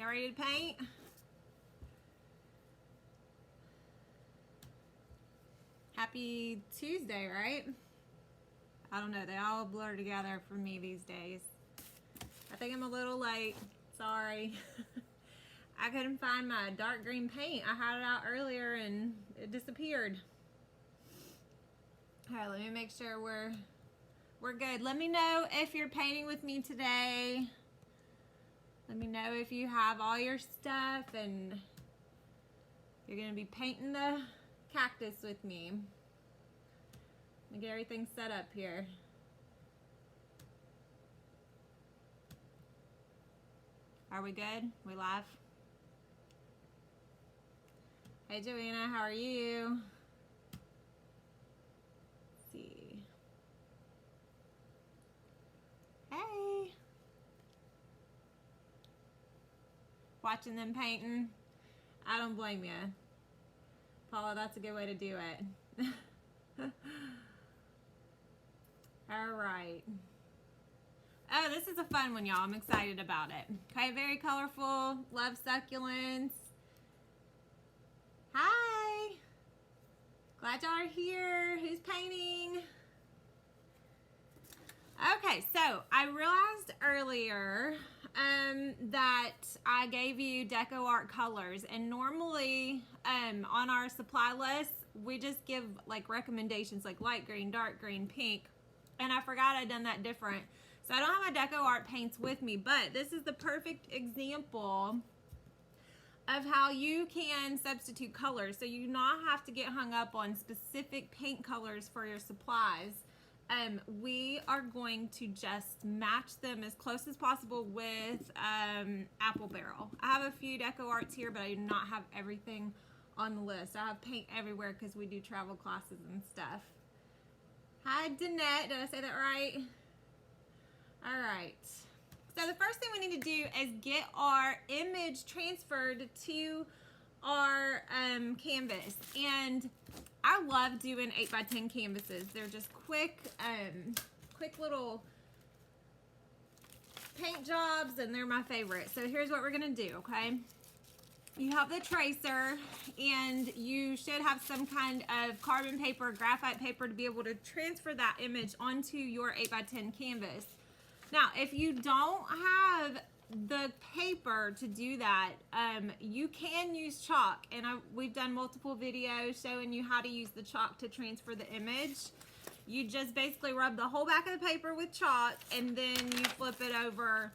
Y'all ready to paint? Happy Tuesday, right? I don't know, they all blur together for me these days. I think I'm a little late, sorry. I couldn't find my dark green paint. I had it out earlier and it disappeared. All right, let me make sure we're good. Let me know if you're painting with me today. Let me know if you have all your stuff and you're gonna be painting the cactus with me. Let me get everything set up here. Are we good? We live? Hey Joanna, how are you? Let's see. Hey. Watching them painting. I don't blame you. Paula, that's a good way to do it. All right. Oh, this is a fun one, y'all. I'm excited about it. Okay, very colorful. Love succulents. Hi. Glad y'all are here. Who's painting? Okay, so I realized earlier that I gave you Deco Art colors, and normally on our supply list we just give like recommendations like light green, dark green, pink, and I forgot I'd done that different. So I don't have my Deco Art paints with me, but this is the perfect example of how you can substitute colors, so you do not have to get hung up on specific paint colors for your supplies. We are going to just match them as close as possible with Apple Barrel. I have a few Deco Arts here, but I do not have everything on the list. I have paint everywhere because we do travel classes and stuff. Hi, Danette. Did I say that right? All right. So the first thing we need to do is get our image transferred to our canvas. And I love doing 8x10 canvases. They're just quick little paint jobs, and they're my favorite. So here's what we're gonna do, okay? You have the tracer, and you should have some kind of carbon paper, graphite paper to be able to transfer that image onto your 8x10 canvas. Now, if you don't have the paper to do that, you can use chalk, and we've done multiple videos showing you how to use the chalk to transfer the image. You just basically rub the whole back of the paper with chalk, and then you flip it over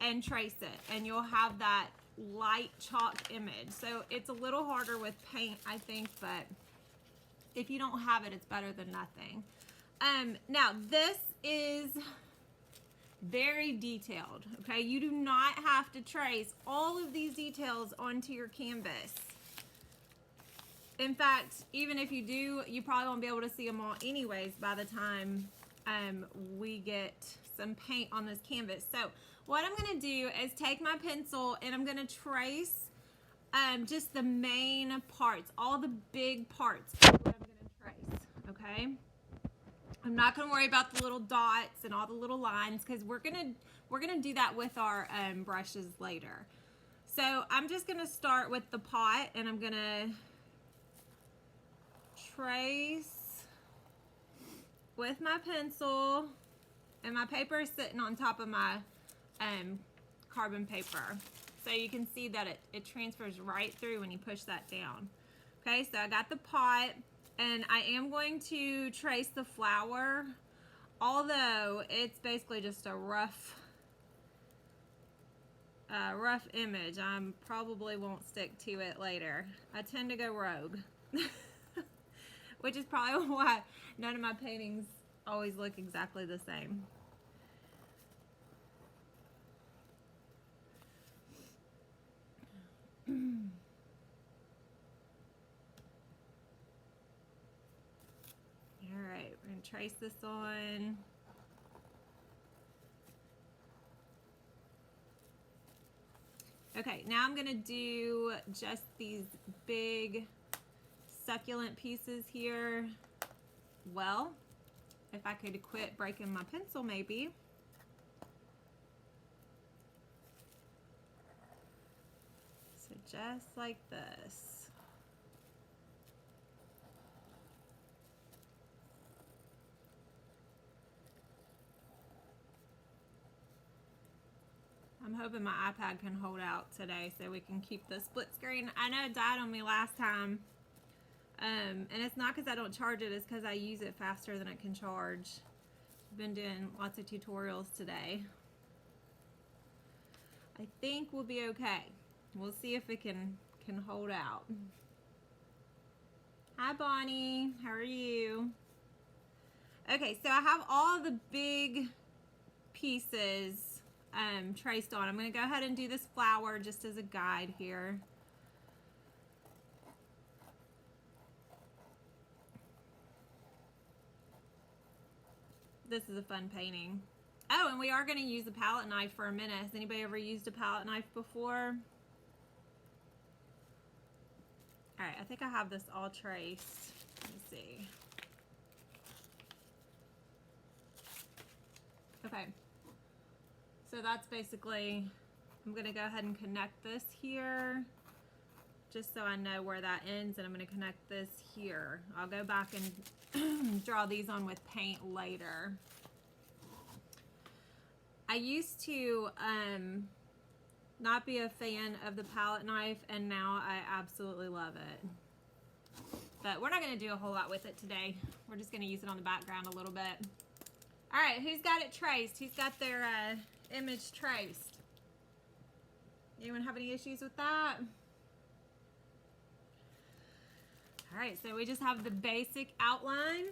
and trace it, and you'll have that light chalk image. So it's a little harder with paint, I think, but if you don't have it, it's better than nothing. Now this is very detailed, okay? You do not have to trace all of these details onto your canvas. In fact, even if you do, you probably won't be able to see them all anyways by the time we get some paint on this canvas. So what I'm gonna do is take my pencil and I'm gonna trace just the main parts, all the big parts is what I'm gonna trace, okay? I'm not gonna worry about the little dots and all the little lines because we're gonna do that with our brushes later. So I'm just gonna start with the pot, and I'm gonna trace with my pencil, and my paper is sitting on top of my carbon paper. So you can see that it transfers right through when you push that down. Okay, so I got the pot, and I am going to trace the flower, although it's basically just a rough image. I probably won't stick to it later. I tend to go rogue, which is probably why none of my paintings always look exactly the same. All right, we're gonna trace this on. Okay, now I'm gonna do just these big succulent pieces here. Well, if I could quit breaking my pencil maybe. just like this. I'm hoping my iPad can hold out today so we can keep the split screen. I know it died on me last time. And it's not because I don't charge it, it's because I use it faster than it can charge. I've been doing lots of tutorials today. I think we'll be okay. We'll see if it can hold out. Hi Bonnie, how are you? Okay, so I have all the big pieces traced on. I'm going to go ahead and do this flower just as a guide here. This is a fun painting. Oh, and we are going to use a palette knife for a minute. Has anybody ever used a palette knife before? Alright, I think I have this all traced. Let me see. Okay. So that's basically, I'm going to go ahead and connect this here just so I know where that ends, and I'm going to connect this here. I'll go back and draw these on with paint later. I used to not be a fan of the palette knife, and now I absolutely love it. But we're not going to do a whole lot with it today. We're just going to use it on the background a little bit. All right, who's got it traced? Who's got their image traced? Anyone have any issues with that? All right, so we just have the basic outline.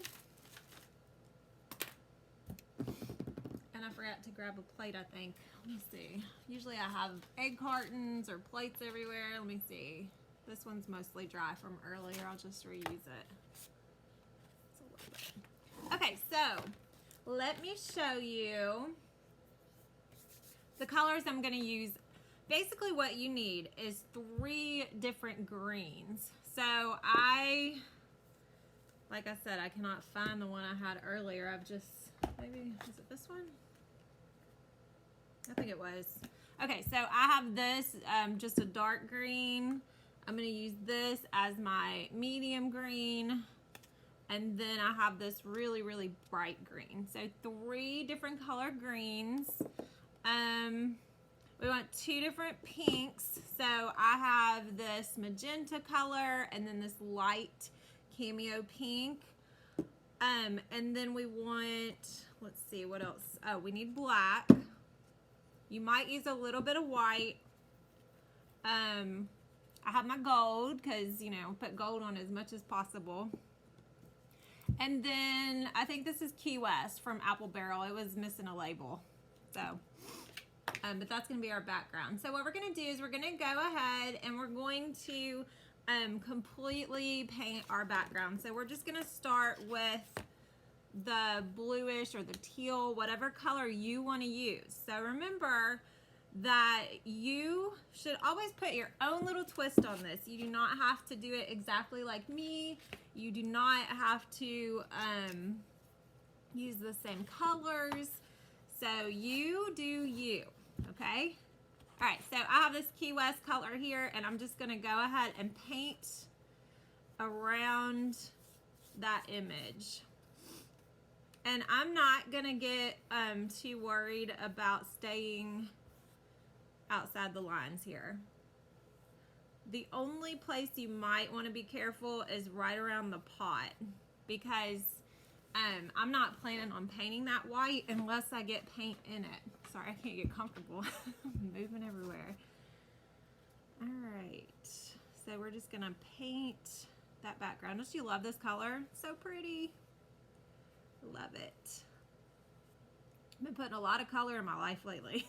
And I forgot to grab a plate, I think. Let me see. Usually I have egg cartons or plates everywhere. Let me see. This one's mostly dry from earlier. I'll just reuse it. It's a little bit. Okay, so let me show you the colors I'm going to use. Basically what you need is 3 different greens. So like I said, I cannot find the one I had earlier. I've just, maybe, is it this one? I think it was. Okay, so I have this, just a dark green. I'm going to use this as my medium green. And then I have this really, really bright green. So 3 different color greens. We want 2 different pinks. So I have this magenta color and then this light cameo pink. And then we want, let's see, what else? Oh, we need black. You might use a little bit of white. I have my gold because, you know, put gold on as much as possible. And then I think this is Key West from Apple Barrel. It was missing a label. So, but that's going to be our background. So what we're going to do is we're going to go ahead and we're going to completely paint our background. So we're just going to start with the bluish or the teal, whatever color you want to use. So remember that you should always put your own little twist on this. You do not have to do it exactly like me. You do not have to use the same colors. So you do you, okay? All right, so I have this Key West color here, and I'm just gonna go ahead and paint around that image. And I'm not gonna get too worried about staying outside the lines here. The only place you might want to be careful is right around the pot, because I'm not planning on painting that white unless I get paint in it. Sorry, I can't get comfortable. I'm moving everywhere. All right, so we're just gonna paint that background. Don't you love this color? So pretty. Love it. I've been putting a lot of color in my life lately.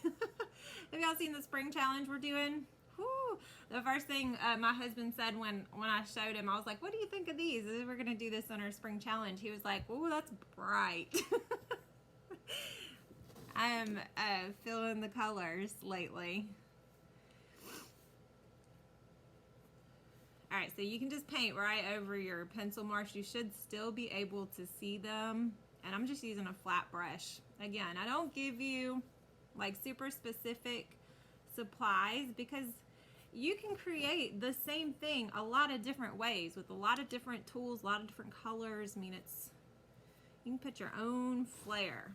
Have y'all seen the spring challenge we're doing? Whew. The first thing my husband said when I showed him, I was like, what do you think of these? We're going to do this on our spring challenge. He was like, oh, that's bright. I am feeling the colors lately. All right, so you can just paint right over your pencil marks. You should still be able to see them. And I'm just using a flat brush. Again, I don't give you like super specific supplies because you can create the same thing a lot of different ways with a lot of different tools, a lot of different colors. I mean, you can put your own flair.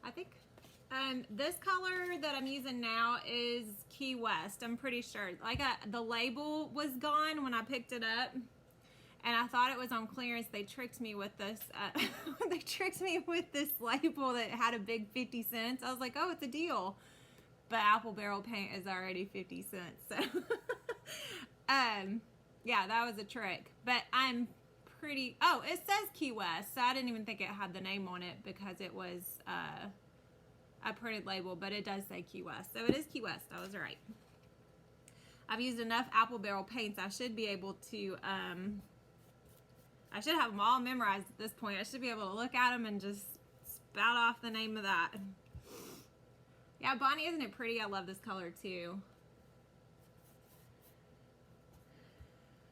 I think this color that I'm using now is Key West. I'm pretty sure. Like the label was gone when I picked it up, and I thought it was on clearance. They tricked me with this. They tricked me with this label that had a big 50 cents. I was like, oh, it's a deal. But apple barrel paint is already 50 cents. So, yeah, that was a trick. But I'm pretty. Oh, it says Key West, so I didn't even think it had the name on it because it was a printed label, but it does say Key West, so it is Key West. I was right. I've used enough apple barrel paints. I should be able to. I should have them all memorized at this point. I should be able to look at them and just spout off the name of that. Yeah, Bonnie, isn't it pretty? I love this color too.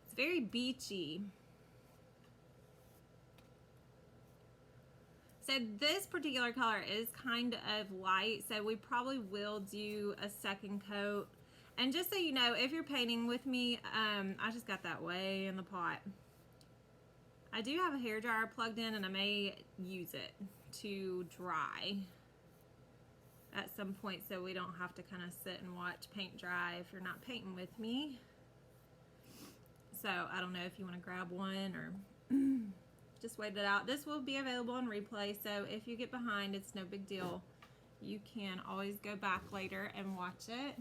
It's very beachy. So this particular color is kind of light, so we probably will do a second coat. And just so you know, if you're painting with me, I just got that way in the pot. I do have a hairdryer plugged in, and I may use it to dry at some point so we don't have to kind of sit and watch paint dry if you're not painting with me. So I don't know if you want to grab one or just wait it out. This will be available on replay, so if you get behind, it's no big deal. You can always go back later and watch it.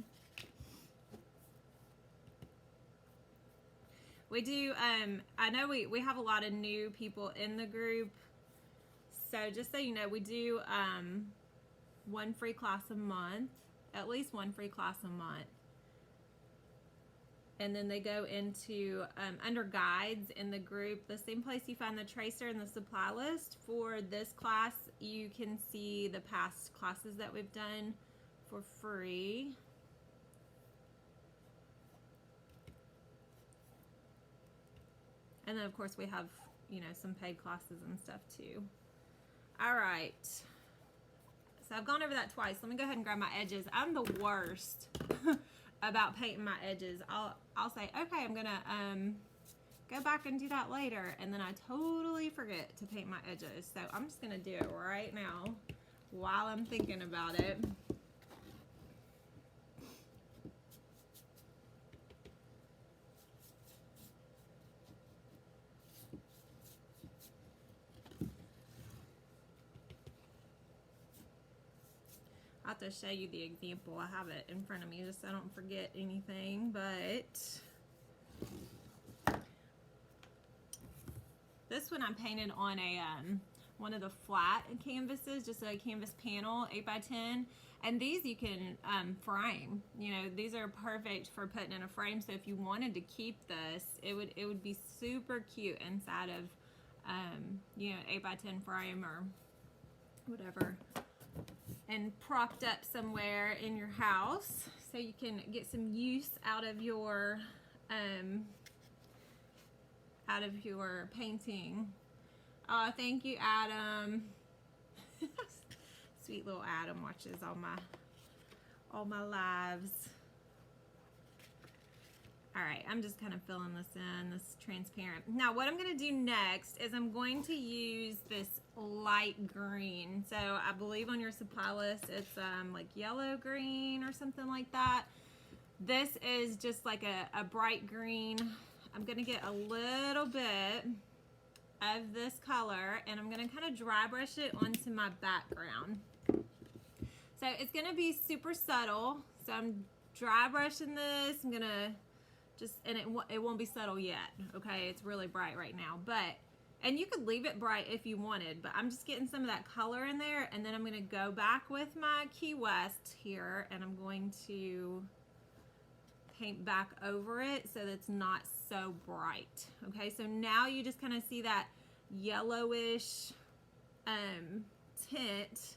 We do, I know we have a lot of new people in the group, so just so you know, we do one free class a month, at least one free class a month. And then they go into, under guides in the group, the same place you find the tracer and the supply list. For this class, you can see the past classes that we've done for free. And then, of course, we have, you know, some paid classes and stuff, too. All right. So I've gone over that twice. Let me go ahead and grab my edges. I'm the worst about painting my edges. I'll say, okay, I'm gonna go back and do that later, and then I totally forget to paint my edges. So I'm just gonna do it right now while I'm thinking about it. I'll have to show you the example. I have it in front of me just so I don't forget anything, but this one I painted on a one of the flat canvases, just a canvas panel, 8x10, and these you can frame. You know, these are perfect for putting in a frame. So if you wanted to keep this, it would be super cute inside of you know, 8x10 frame or whatever, and propped up somewhere in your house so you can get some use out of your painting. Oh, thank you, Adam. Sweet little Adam watches all my lives. All right, I'm just kind of filling this in, this transparent. Now, what I'm going to do next is I'm going to use this light green. So I believe on your supply list, it's like yellow green or something like that. This is just like a bright green. I'm going to get a little bit of this color, and I'm going to kind of dry brush it onto my background. So it's going to be super subtle. So I'm dry brushing this. I'm going to and it won't be subtle yet, okay? It's really bright right now, and you could leave it bright if you wanted, but I'm just getting some of that color in there, and then I'm gonna go back with my Key West here, and I'm going to paint back over it so that it's not so bright, okay? So now you just kind of see that yellowish tint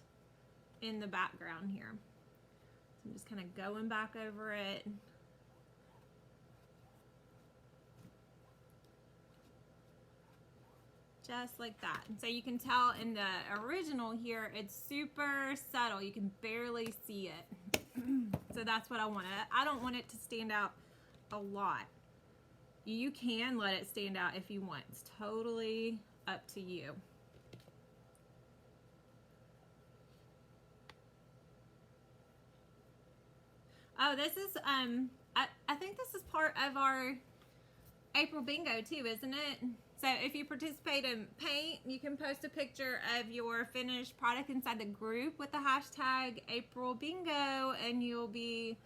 in the background here. So I'm just kind of going back over it. just like that. And so you can tell in the original here, it's super subtle. You can barely see it. So that's what I wanted. I don't want it to stand out a lot. You can let it stand out if you want. It's totally up to you. Oh, this is, I think this is part of our April bingo too, isn't it? So if you participate in paint, you can post a picture of your finished product inside the group with the hashtag April bingo, and you'll be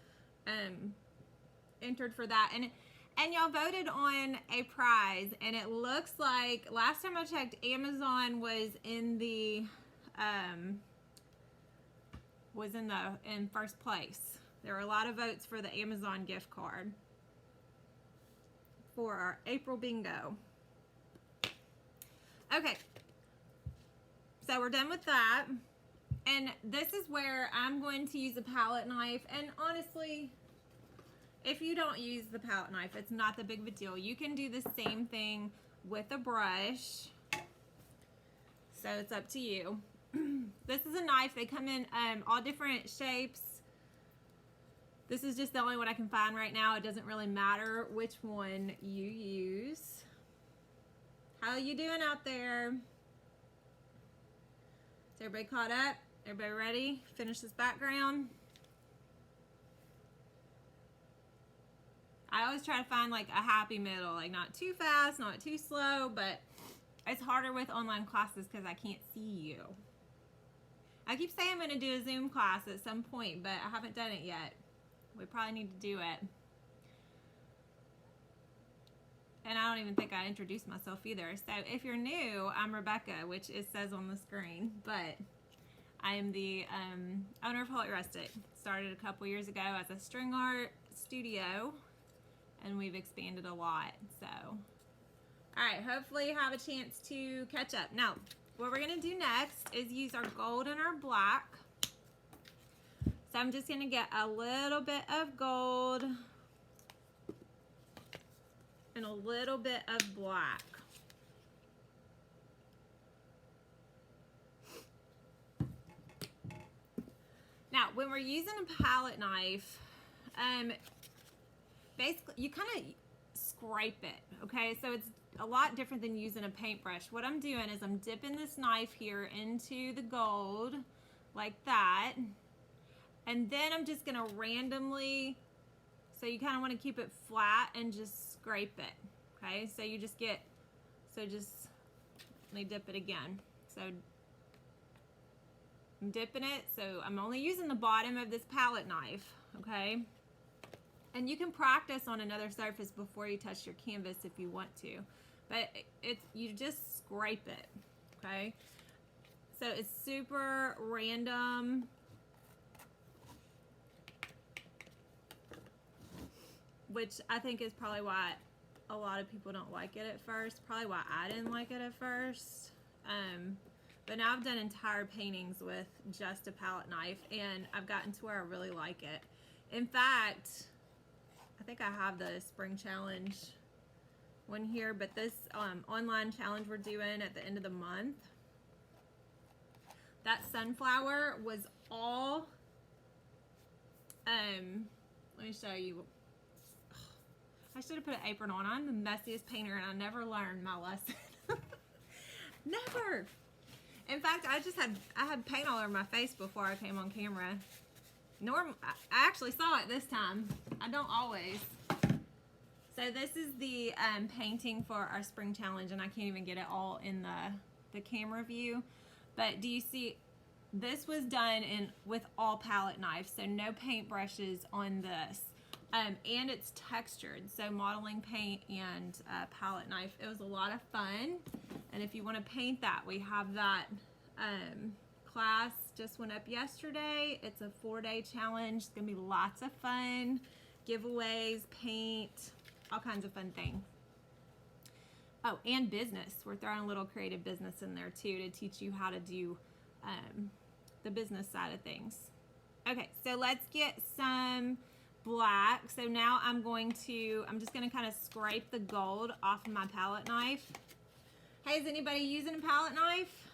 entered for that. And y'all voted on a prize, and it looks like last time I checked, Amazon was in the in first place. There were a lot of votes for the Amazon gift card for our April bingo. Okay, so we're done with that. And this is where I'm going to use a palette knife. And honestly, if you don't use the palette knife, it's not the big of a deal. You can do the same thing with a brush. So it's up to you. This is a knife. They come in all different shapes. This is just the only one I can find right now. It doesn't really matter which one you use. How you doing out there? Is everybody caught up? Everybody ready? Finish this background. I always try to find like a happy middle, like not too fast, not too slow, but it's harder with online classes because I can't see you. I keep saying I'm going to do a Zoom class at some point, but I haven't done it yet. We probably need to do it. And I don't even think I introduced myself either. So if you're new, I'm Rebecca, which it says on the screen, but I am the owner of Holy Rustic. Started a couple years ago as a string art studio, and we've expanded a lot. So, all right, hopefully you have a chance to catch up. Now, what we're gonna do next is use our gold and our black. So I'm just gonna get a little bit of gold and a little bit of black. Now, when we're using a palette knife, basically you kind of scrape it, okay? So it's a lot different than using a paintbrush. What I'm doing is I'm dipping this knife here into the gold like that, and then I'm just gonna randomly, so you kind of want to keep it flat and just scrape it, okay? So you just get, so just, let me dip it again. So I'm dipping it, so I'm only using the bottom of this palette knife, okay? And you can practice on another surface before you touch your canvas if you want to, but you just scrape it, okay? So it's super random. Which I think is probably why a lot of people don't like it at first. Probably why I didn't like it at first. But now I've done entire paintings with just a palette knife, and I've gotten to where I really like it. In fact, I think I have the spring challenge one here, but this online challenge we're doing at the end of the month, that sunflower was all, let me show you. I should have put an apron on. I'm the messiest painter, and I never learned my lesson. Never. In fact, I had paint all over my face before I came on camera. I actually saw it this time. I don't always. So this is the painting for our spring challenge, and I can't even get it all in the camera view. But do you see? This was done with all palette knives, so no paint brushes on this. And it's textured, so modeling paint and palette knife. It was a lot of fun, and if you want to paint that, we have that class just went up yesterday. It's a 4-day challenge. It's gonna be lots of fun, giveaways, paint, all kinds of fun things. Oh, and business. We're throwing a little creative business in there too to teach you how to do the business side of things. Okay, so let's get some black. So now I'm just going to kind of scrape the gold off of my palette knife. Hey, is anybody using a palette knife?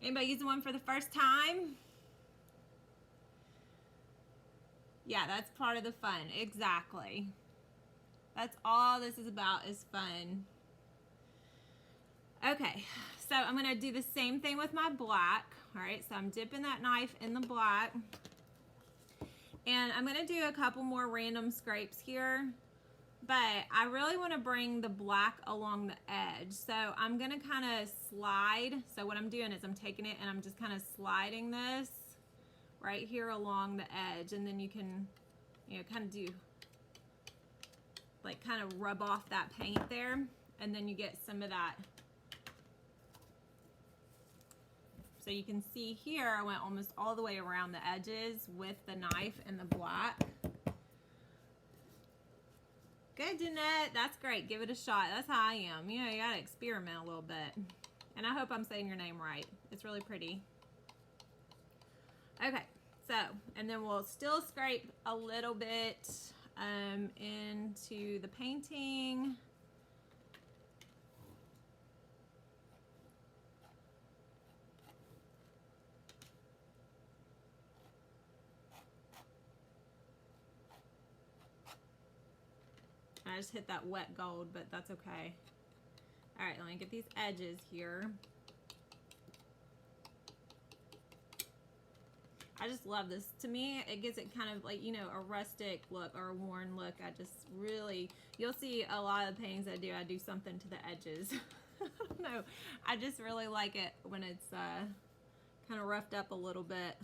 Anybody using one for the first time? Yeah, that's part of the fun. Exactly. That's all this is about, is fun. Okay, so I'm going to do the same thing with my black. All right, so I'm dipping that knife in the black. And I'm going to do a couple more random scrapes here. But I really want to bring the black along the edge. So I'm going to kind of slide. So what I'm doing is I'm taking it and I'm just kind of sliding this right here along the edge. And then you can, you know, kind of do, like, kind of rub off that paint there. And then you get some of that. So you can see here I went almost all the way around the edges with the knife and the black. Good, Jeanette. That's great. Give it a shot. That's how I am. You know, you gotta experiment a little bit. And I hope I'm saying your name right. It's really pretty. Okay, so, and then we'll still scrape a little bit into the painting. I just hit that wet gold, but that's okay. All right, let me get these edges here. I just love this. To me, it gives it kind of like, you know, a rustic look or a worn look. I just really, you'll see a lot of the paintings I do something to the edges. I don't know. I just really like it when it's kind of roughed up a little bit.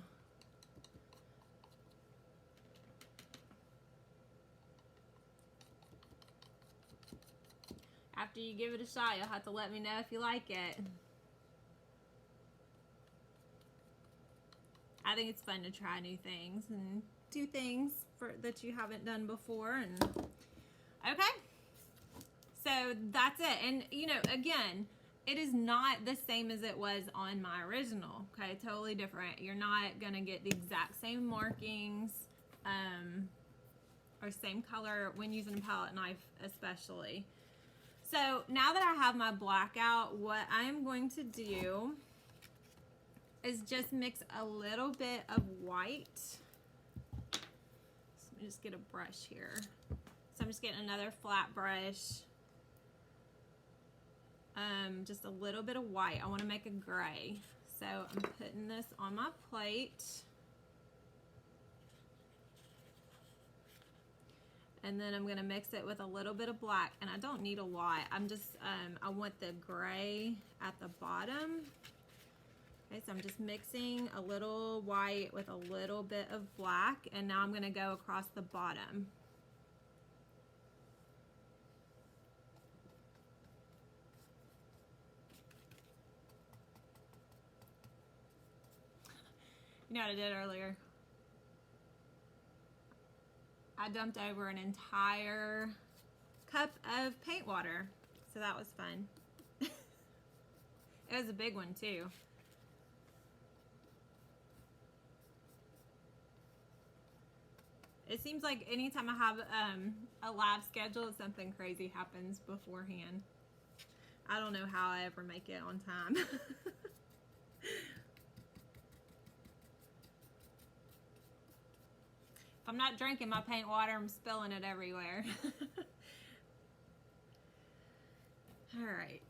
After you give it a shot, you'll have to let me know if you like it. I think it's fun to try new things and do things that you haven't done before. And okay, so that's it. And you know, again, it is not the same as it was on my original. Okay, totally different. You're not gonna get the exact same markings or same color when using a palette knife, especially. So now that I have my black out, what I'm going to do is just mix a little bit of white. So let me just get a brush here. So I'm just getting another flat brush. Just a little bit of white. I want to make a gray. So I'm putting this on my plate. And then I'm going to mix it with a little bit of black. And I don't need a lot. I'm just, I want the gray at the bottom. Okay, so I'm just mixing a little white with a little bit of black. And now I'm going to go across the bottom. You know what I did earlier? I dumped over an entire cup of paint water. So that was fun. It was a big one too. It seems like anytime I have a live schedule, something crazy happens beforehand. I don't know how I ever make it on time. If I'm not drinking my paint water, I'm spilling it everywhere. All right.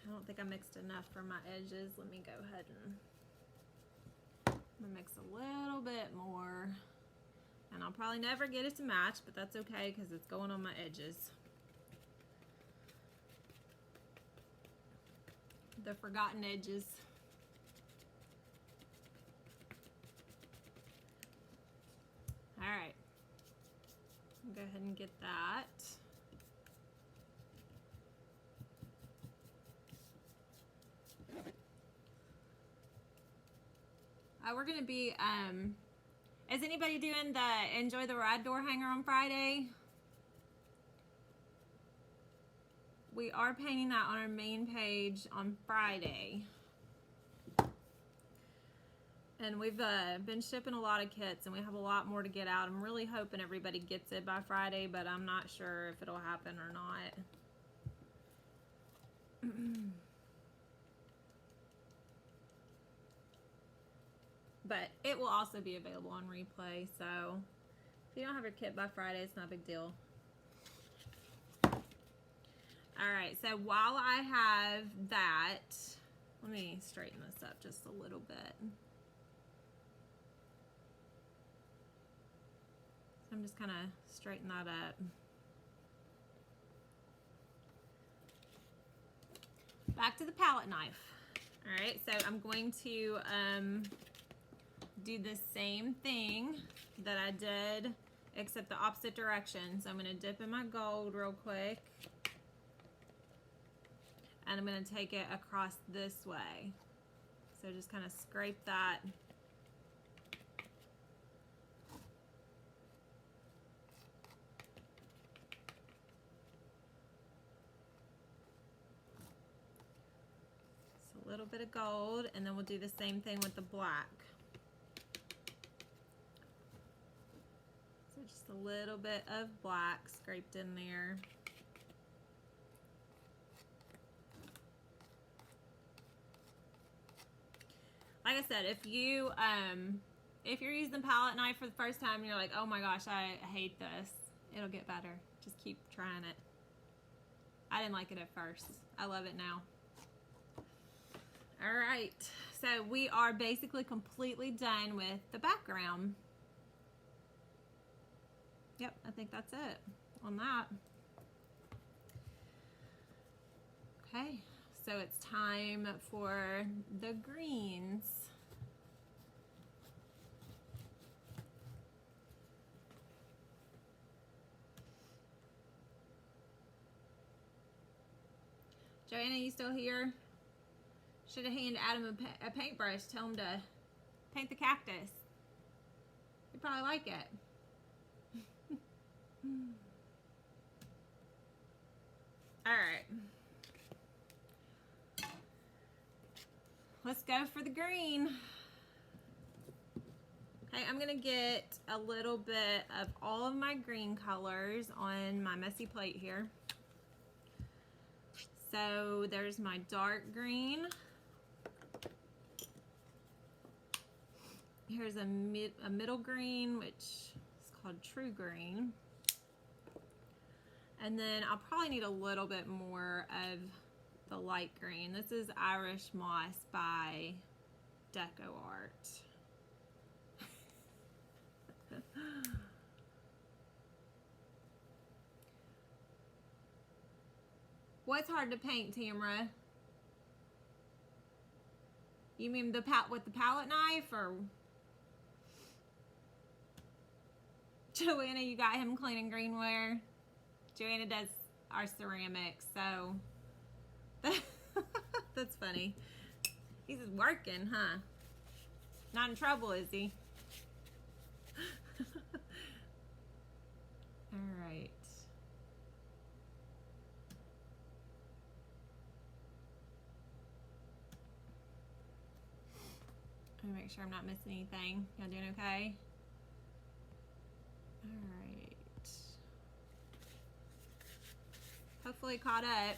I don't think I mixed enough for my edges. Let me go ahead and I'm gonna mix a little bit more. And I'll probably never get it to match, but that's okay because it's going on my edges. The forgotten edges. All right, I'll go ahead and get that. We're gonna be, is anybody doing the Enjoy the Ride door hanger on Friday? We are painting that on our main page on Friday. And we've been shipping a lot of kits and we have a lot more to get out. I'm really hoping everybody gets it by Friday, but I'm not sure if it'll happen or not. But it will also be available on replay, so if you don't have your kit by Friday, it's not a big deal. Alright, so while I have that, let me straighten this up just a little bit. So I'm just kind of straighten that up. Back to the palette knife. Alright, so I'm going to do the same thing that I did, except the opposite direction. So I'm going to dip in my gold real quick. And I'm going to take it across this way. So just kind of scrape that. So a little bit of gold, and then we'll do the same thing with the black. So just a little bit of black scraped in there. Like I said, if you're using the palette knife for the first time and you're like, oh my gosh, I hate this, it'll get better. Just keep trying it. I didn't like it at first. I love it now. All right, so we are basically completely done with the background. Yep, I think that's it on that. Okay. So it's time for the greens. Joanna, you still here? Should have handed Adam a paintbrush. Tell him to paint the cactus. He'd probably like it. All right. Let's go for the green. Okay, I'm gonna get a little bit of all of my green colors on my messy plate here. So there's my dark green. Here's a middle green, which is called true green. And then I'll probably need a little bit more of the light green. This is Irish Moss by Deco Art. What's hard to paint, Tamara? You mean with the palette knife, or Joanna? You got him cleaning greenware. Joanna does our ceramics, so that's funny. He's just working, huh? Not in trouble, is he? All right. Let me make sure I'm not missing anything. Y'all doing okay? All right. Hopefully caught up.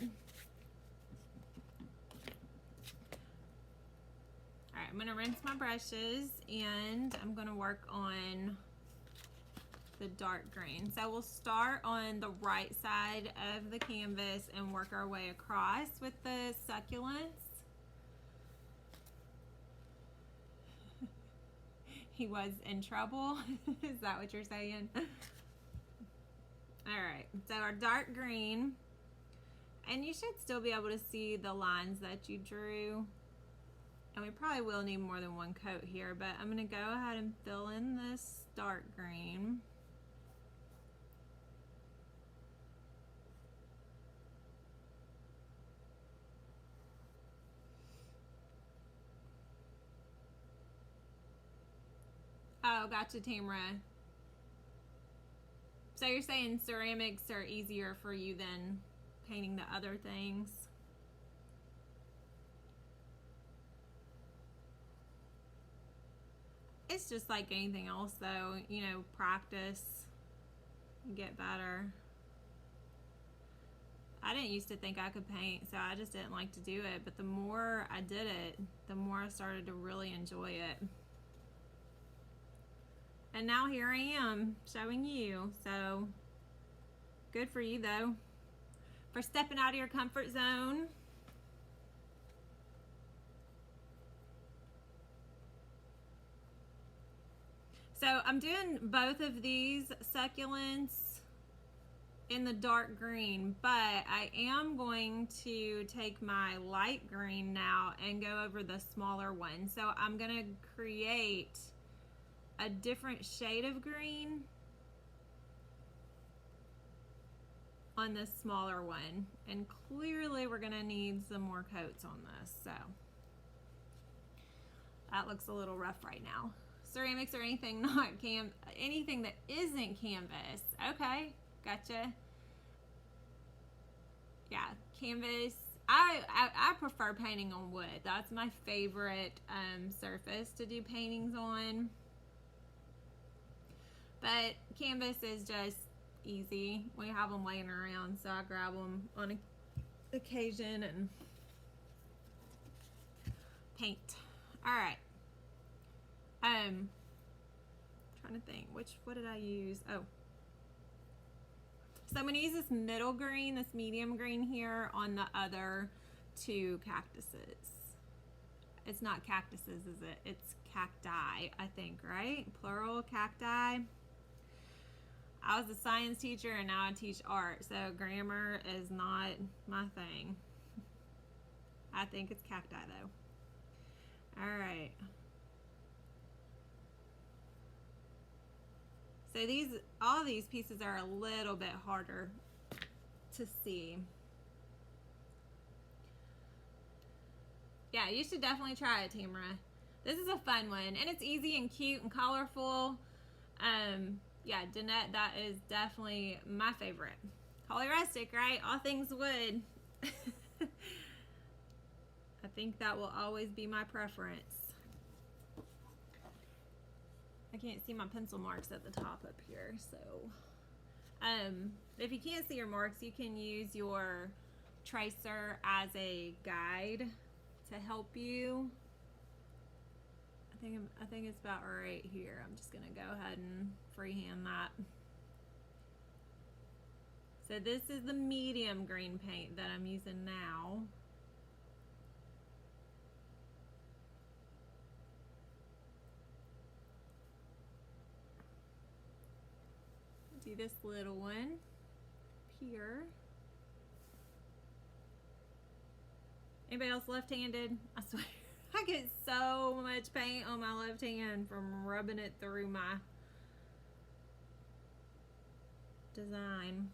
All right, I'm gonna rinse my brushes and I'm gonna work on the dark green. So we'll start on the right side of the canvas and work our way across with the succulents. He was in trouble. Is that what you're saying? All right, so our dark green, and you should still be able to see the lines that you drew. And we probably will need more than one coat here, but I'm gonna go ahead and fill in this dark green. Oh, gotcha, Tamara. So you're saying ceramics are easier for you than painting the other things? It's just like anything else though, you know, practice, you get better. I didn't used to think I could paint, so I just didn't like to do it. But the more I did it, the more I started to really enjoy it. And now here I am showing you. So good for you though, for stepping out of your comfort zone. So I'm doing both of these succulents in the dark green, but I am going to take my light green now and go over the smaller one. So I'm gonna create a different shade of green on this smaller one, and clearly we're gonna need some more coats on this. So that looks a little rough right now. Ceramics or anything not anything that isn't canvas. Okay, gotcha. Yeah, canvas. I prefer painting on wood. That's my favorite surface to do paintings on. But canvas is just easy. We have them laying around, so I grab them on occasion and paint. All right. Trying to think, what did I use? Oh. So I'm gonna use this middle green, this medium green here on the other two cactuses. It's not cactuses, is it? It's cacti, I think, right? Plural, cacti. I was a science teacher and now I teach art, so grammar is not my thing. I think it's cacti though. All right. So all these pieces are a little bit harder to see. Yeah, you should definitely try it, Tamara. This is a fun one, and it's easy and cute and colorful. Yeah, Danette, that is definitely my favorite. Holy Rustic, right? All things wood. I think that will always be my preference. I can't see my pencil marks at the top up here, so if you can't see your marks, you can use your tracer as a guide to help you. I think it's about right here. I'm just gonna go ahead and freehand that. So this is the medium green paint that I'm using now. Do this little one here. Anybody else left-handed? I swear, I get so much paint on my left hand from rubbing it through my design.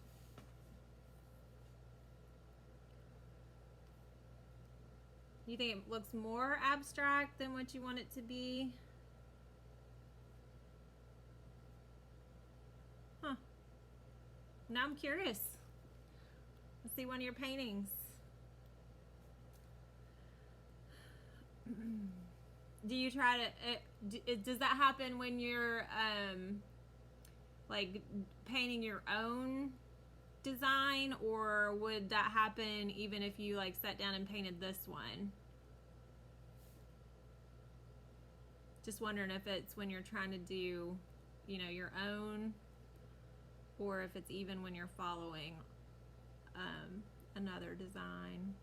You think it looks more abstract than what you want it to be? Huh. Now I'm curious. Let's see one of your paintings. Do you try to, does that happen when you're like painting your own design, or would that happen even if you like sat down and painted this one? Just wondering if it's when you're trying to do, you know, your own, or if it's even when you're following another design.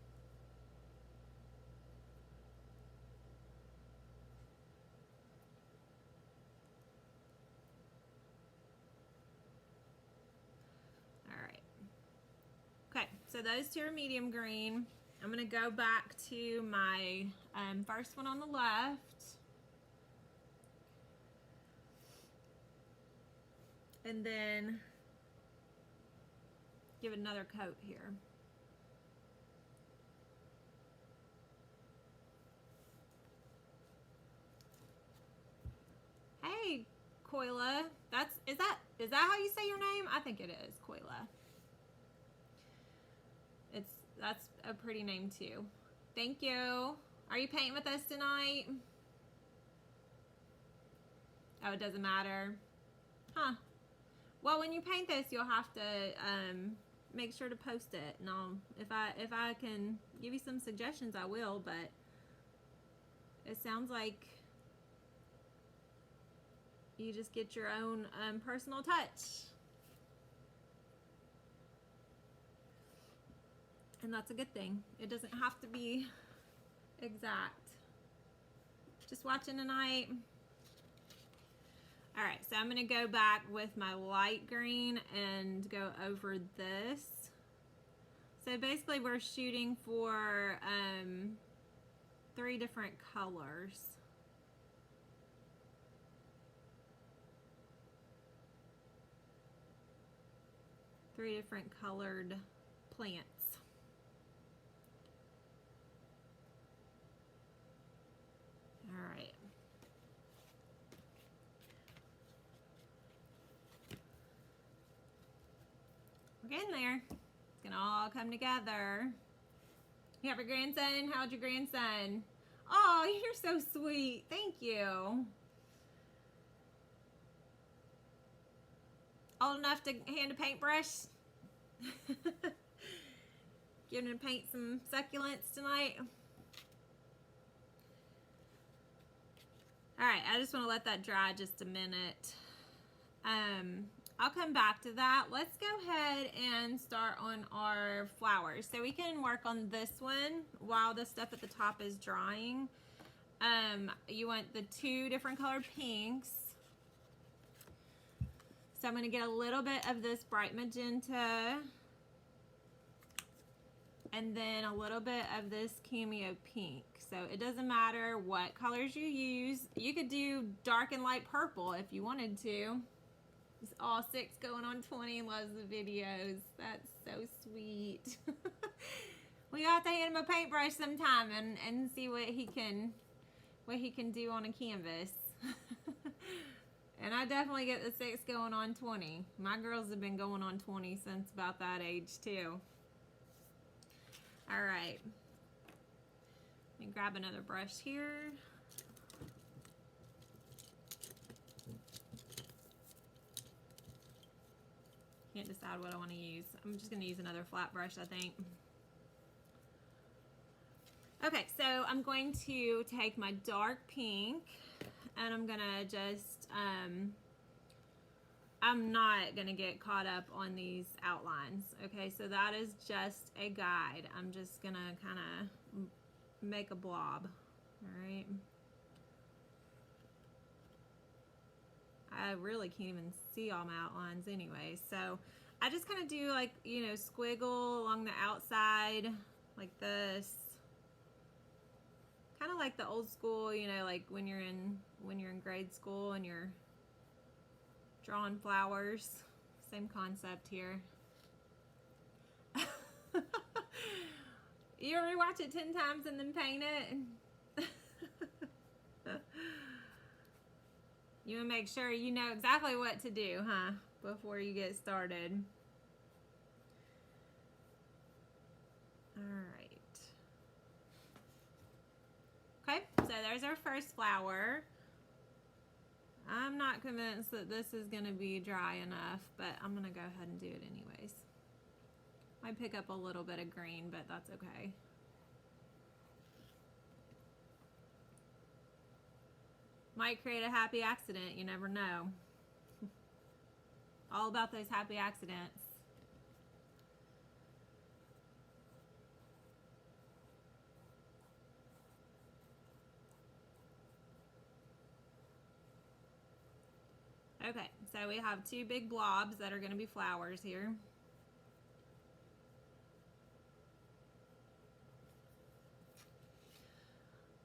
So those two are medium green. I'm gonna go back to my first one on the left. And then give it another coat here. Hey, Koila. Is that how you say your name? I think it is, Koila. That's a pretty name too. Thank you. Are you painting with us tonight? Oh, it doesn't matter. Huh. Well, when you paint this, you'll have to make sure to post it, and if I can give you some suggestions, I will. But it sounds like you just get your own personal touch, and that's a good thing. It doesn't have to be exact. Just watching tonight. All right, so I'm gonna go back with my light green and go over this. So basically we're shooting for 3 different colors. Three different colored plants. All right. We're getting there. It's gonna all come together. You have your grandson? How's your grandson? Oh, you're so sweet. Thank you. Old enough to hand a paintbrush? Giving him to paint some succulents tonight. All right, I just want to let that dry just a minute. I'll come back to that. Let's go ahead and start on our flowers. So we can work on this one while the stuff at the top is drying. You want the 2 different colored pinks. So I'm going to get a little bit of this bright magenta and then a little bit of this cameo pink. So it doesn't matter what colors you use. You could do dark and light purple if you wanted to. It's all 6 going on 20, loves the videos. That's so sweet. We have to hand him a paintbrush sometime and see what he can do on a canvas. And I definitely get the 6 going on 20. My girls have been going on 20 since about that age too. All right. Let me grab another brush here. Can't decide what I want to use. I'm just going to use another flat brush, I think. Okay, so I'm going to take my dark pink and I'm going to just, I'm not going to get caught up on these outlines. Okay, so that is just a guide. I'm just going to kind of make a blob. All right. I really can't even see all my outlines anyway. So I just kind of do like, you know, squiggle along the outside like this. Kind of like the old school, you know, like when you're in grade school and you're drawing flowers. Same concept here. You ever watch it 10 times and then paint it? You want to make sure you know exactly what to do, huh? Before you get started. All right. Okay, so there's our first flower. I'm not convinced that this is going to be dry enough, but I'm going to go ahead and do it anyways. Might pick up a little bit of green, but that's okay. Might create a happy accident, you never know. All about those happy accidents. Okay, so we have 2 big blobs that are going to be flowers here.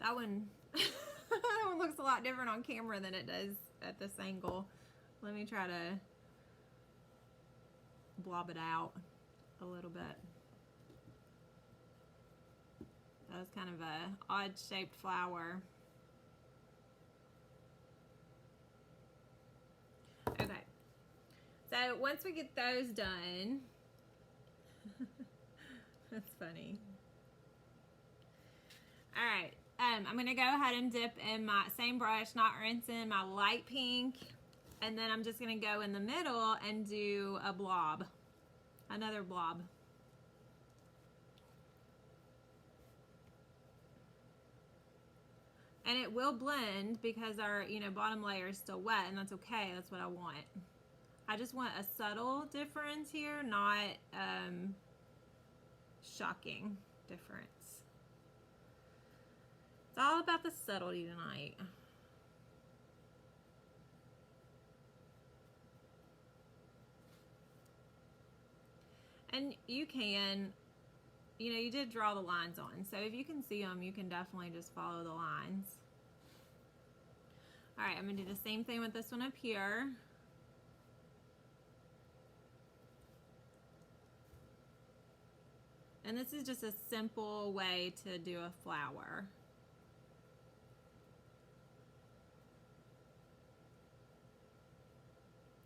That one, that one looks a lot different on camera than it does at this angle. Let me try to blob it out a little bit. That was kind of a odd shaped flower. Okay, so once we get those done, that's funny. All right, I'm gonna go ahead and dip in my same brush, not rinsing, my light pink, and then I'm just gonna go in the middle and do a blob. Another blob. And it will blend because our, you know, bottom layer is still wet, and that's okay. That's what I want. I just want a subtle difference here, not shocking difference. It's all about the subtlety tonight. And you can, you know, you did draw the lines on, so if you can see them, you can definitely just follow the lines. All right, I'm gonna do the same thing with this one up here. And this is just a simple way to do a flower.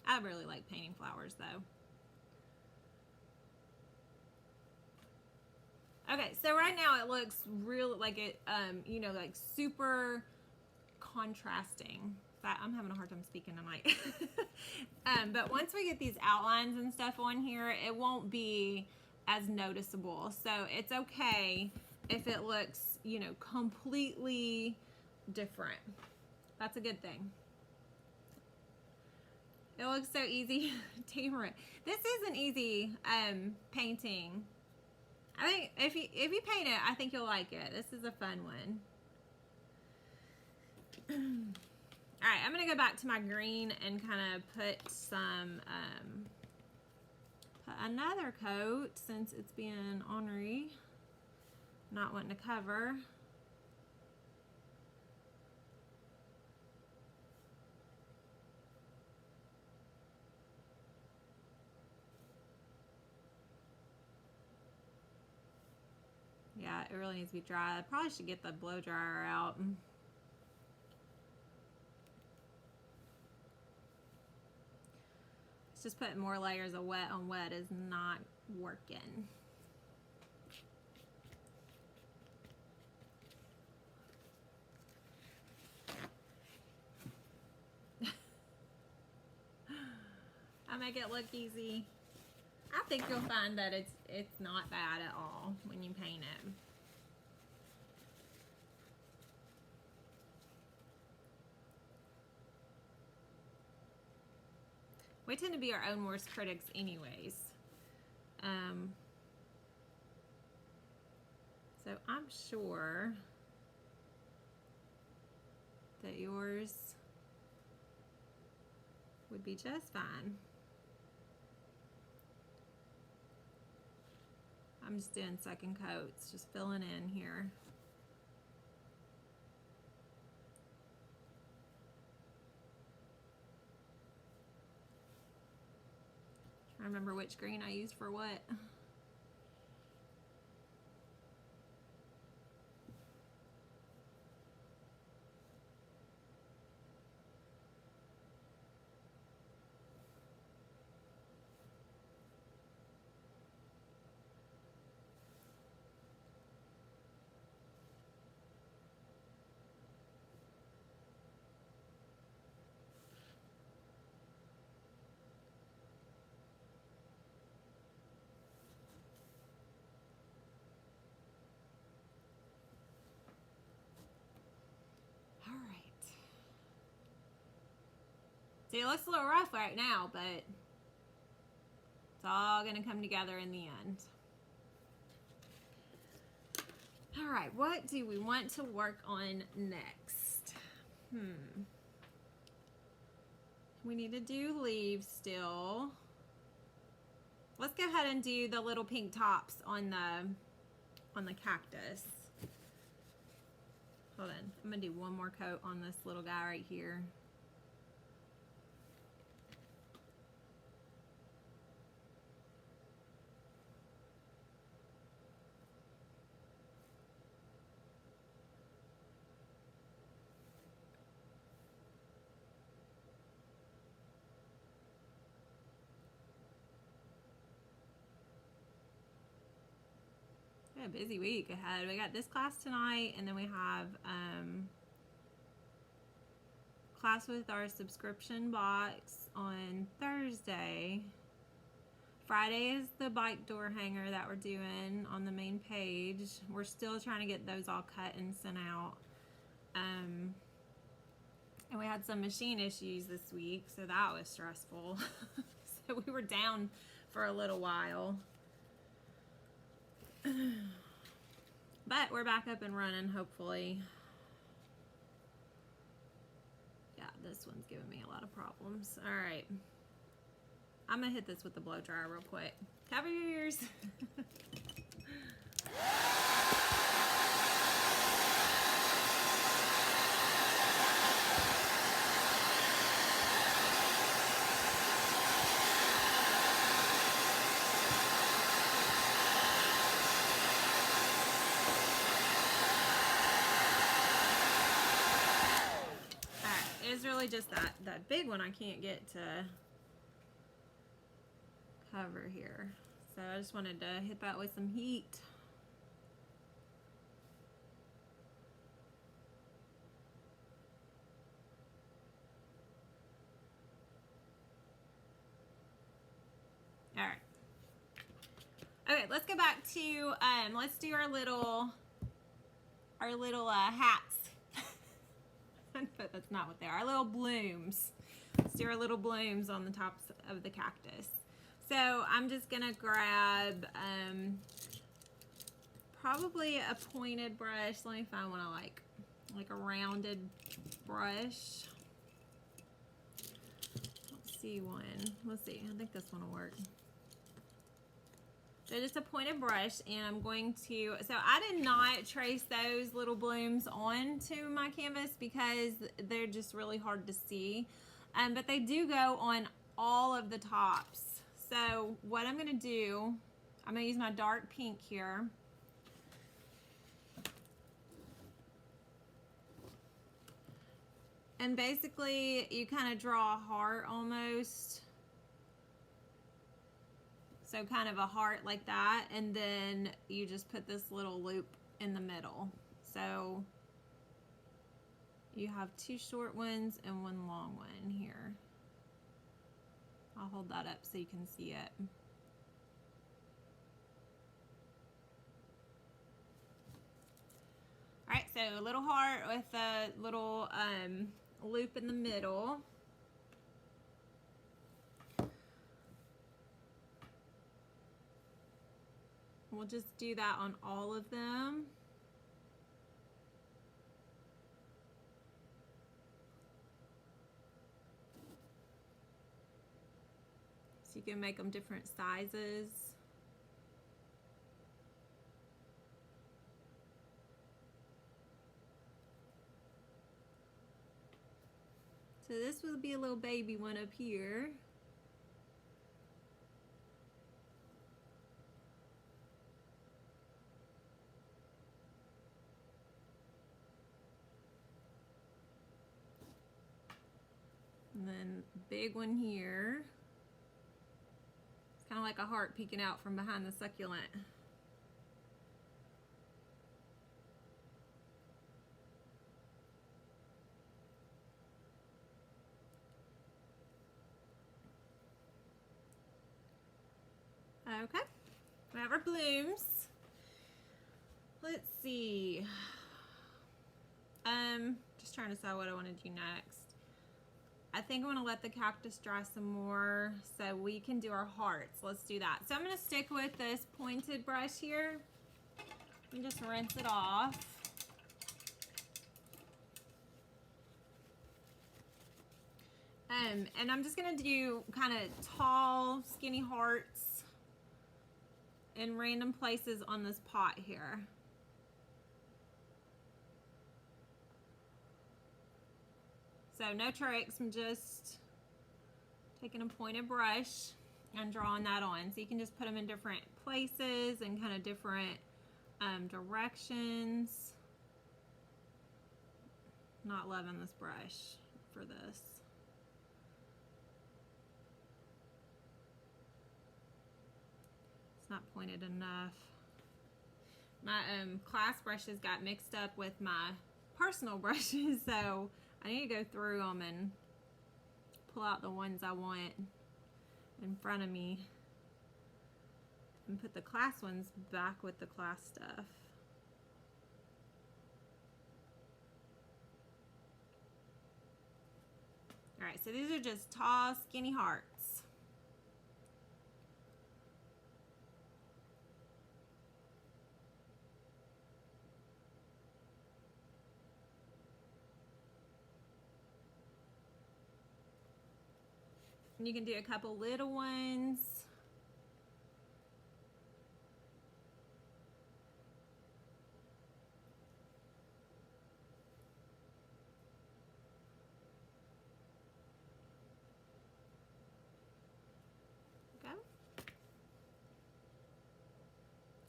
I really like painting flowers though. Okay, so right now it looks real, like it, you know, like super contrasting. I'm having a hard time speaking tonight. But once we get these outlines and stuff on here, it won't be as noticeable. So it's okay if it looks, you know, completely different. That's a good thing. It looks so easy. Tamer it. This is an easy painting. I think if you paint it, I think you'll like it. This is a fun one. All right, I'm gonna go back to my green and kind of put some, put another coat since it's being ornery, not wanting to cover. Yeah, it really needs to be dry. I probably should get the blow dryer out. It's just putting more layers of wet on wet is not working. I make it look easy. I think you'll find that it's not bad at all when you paint it. We tend to be our own worst critics anyways. So I'm sure that yours would be just fine. I'm just doing second coats, just filling in here. I remember which green I used for what. All right. See, it looks a little rough right now, but it's all gonna come together in the end. All right, what do we want to work on next? We need to do leaves still. Let's go ahead and do the little pink tops on the cactus. Hold on, I'm gonna do one more coat on this little guy right here. We have a busy week ahead. We got this class tonight, and then we have class with our subscription box on Thursday. Friday is the bike door hanger that we're doing on the main page. We're still trying to get those all cut and sent out. And we had some machine issues this week, so that was stressful. So we were down for a little while. But we're back up and running, hopefully. Yeah, this one's giving me a lot of problems. All right. I'm gonna hit this with the blow dryer real quick. Cover your ears. It's really just that big one I can't get to cover here. So I just wanted to hit that with some heat. All right. Okay, let's go back to let's do our little hats. But that's not what they are. Our little blooms. Let's do our little blooms on the tops of the cactus. So I'm just gonna grab probably a pointed brush. Let me find one I like a rounded brush. Let's see one. Let's see. I think this one will work. So just a pointed brush, and I'm going to, so I did not trace those little blooms onto my canvas because they're just really hard to see. But they do go on all of the tops. So what I'm gonna do, I'm gonna use my dark pink here. And basically you kind of draw a heart almost. So kind of a heart like that, and then you just put this little loop in the middle. So you have two short ones and one long one here. I'll hold that up so you can see it. All right, so a little heart with a little loop in the middle. We'll just do that on all of them. So you can make them different sizes. So this will be a little baby one up here. And then big one here. It's kind of like a heart peeking out from behind the succulent. Okay, we have our blooms. Let's see. Just trying to decide what I want to do next. I think I want to let the cactus dry some more so we can do our hearts. Let's do that. So I'm going to stick with this pointed brush here and just rinse it off. And I'm just going to do kind of tall, skinny hearts in random places on this pot here. So no tricks, I'm just taking a pointed brush and drawing that on. So you can just put them in different places and kind of different directions. Not loving this brush for this. It's not pointed enough. My class brushes got mixed up with my personal brushes, so I need to go through them and pull out the ones I want in front of me. and put the class ones back with the class stuff. All right, so these are just tall, skinny hearts. And you can do a couple little ones. Go.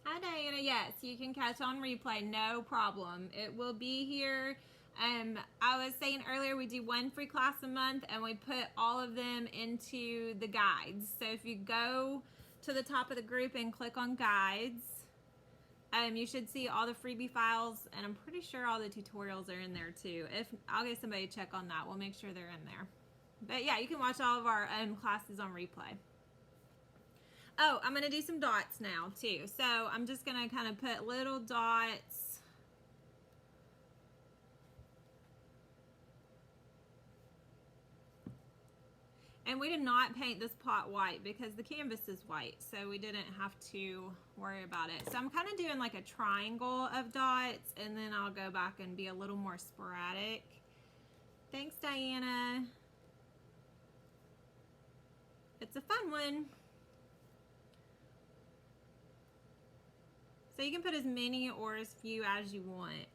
Hi Diana, yes, you can catch on replay, no problem. It will be here. I was saying earlier we do one free class a month and we put all of them into the guides. So if you go to the top of the group and click on guides, you should see all the freebie files, and I'm pretty sure all the tutorials are in there too. If I'll get somebody to check on that, we'll make sure they're in there. But yeah, you can watch all of our classes on replay. Oh, I'm gonna do some dots now too. So I'm just gonna kind of put little dots. And we did not paint this pot white because the canvas is white, so we didn't have to worry about it. So I'm kind of doing like a triangle of dots, and then I'll go back and be a little more sporadic. Thanks, Diana. It's a fun one. So you can put as many or as few as you want.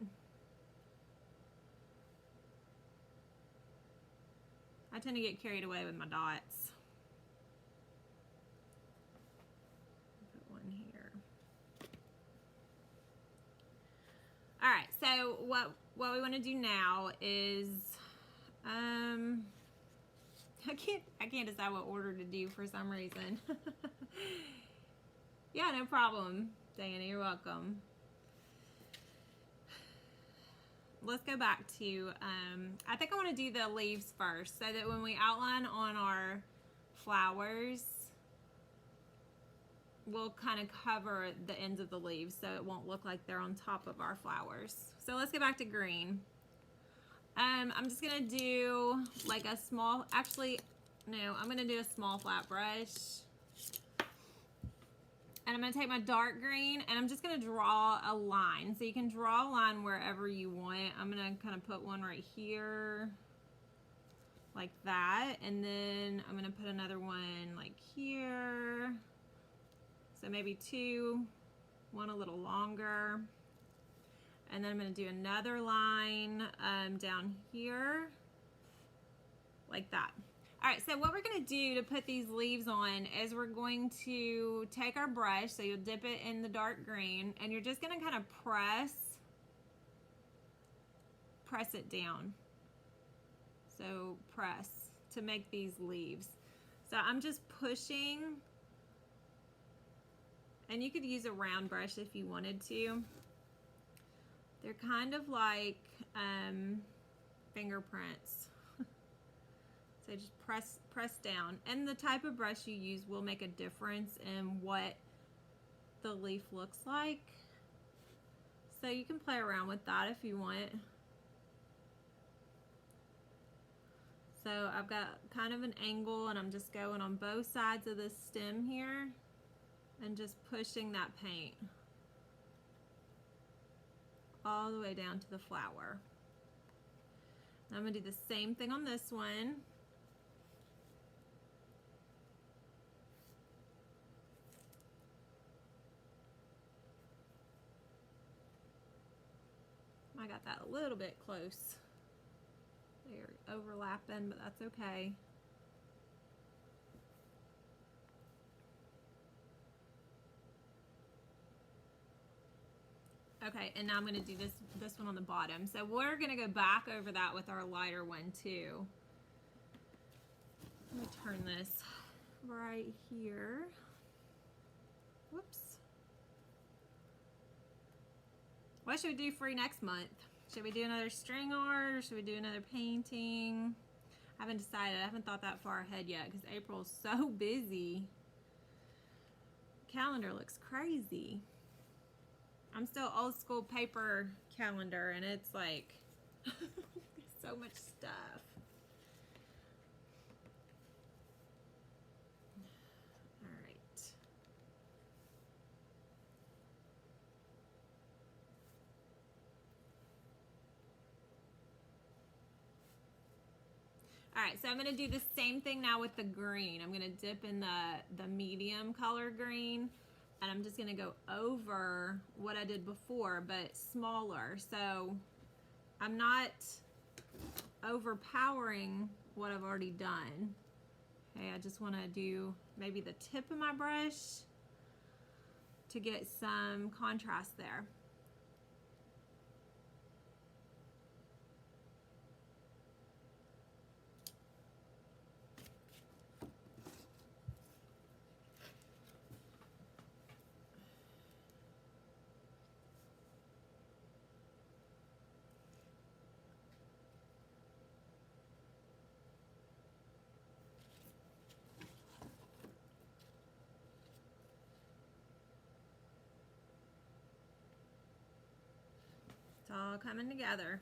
I tend to get carried away with my dots. Put one here. All right, so what we want to do now is, I can't decide what order to do for some reason. Yeah, no problem, Diana, you're welcome. Let's go back to, I think I want to do the leaves first so that when we outline on our flowers, we'll kind of cover the ends of the leaves so it won't look like they're on top of our flowers. So let's go back to green. I'm just going to do like a small, actually, no, I'm going to do a small flat brush. And I'm going to take my dark green and I'm just going to draw a line. So you can draw a line wherever you want. I'm going to kind of put one right here like that. And then I'm going to put another one like here. So maybe two, one a little longer. And then I'm going to do another line down here like that. All right, so what we're gonna do to put these leaves on is we're going to take our brush, so you'll dip it in the dark green, and you're just gonna kind of press it down. So press to make these leaves. So I'm just pushing, and you could use a round brush if you wanted to. They're kind of like fingerprints. So just press down, and the type of brush you use will make a difference in what the leaf looks like. So you can play around with that if you want. So I've got kind of an angle, and I'm just going on both sides of the stem here and just pushing that paint all the way down to the flower. I'm going to do the same thing on this one. I got that a little bit close. They're overlapping, but that's okay. Okay, and now I'm going to do this one on the bottom. So we're going to go back over that with our lighter one too. Let me turn this right here. Whoops. What should we do free next month? Should we do another string art, or should we do another painting? I haven't decided. I haven't thought that far ahead yet because April is so busy. calendar looks crazy. I'm still old school paper calendar, and it's like so much stuff. All right. All right, so I'm going to do the same thing now with the green. I'm going to dip in the medium color green, and I'm just going to go over what I did before, but smaller. So I'm not overpowering what I've already done. Okay, I just want to do maybe the tip of my brush to get some contrast there. It's all coming together.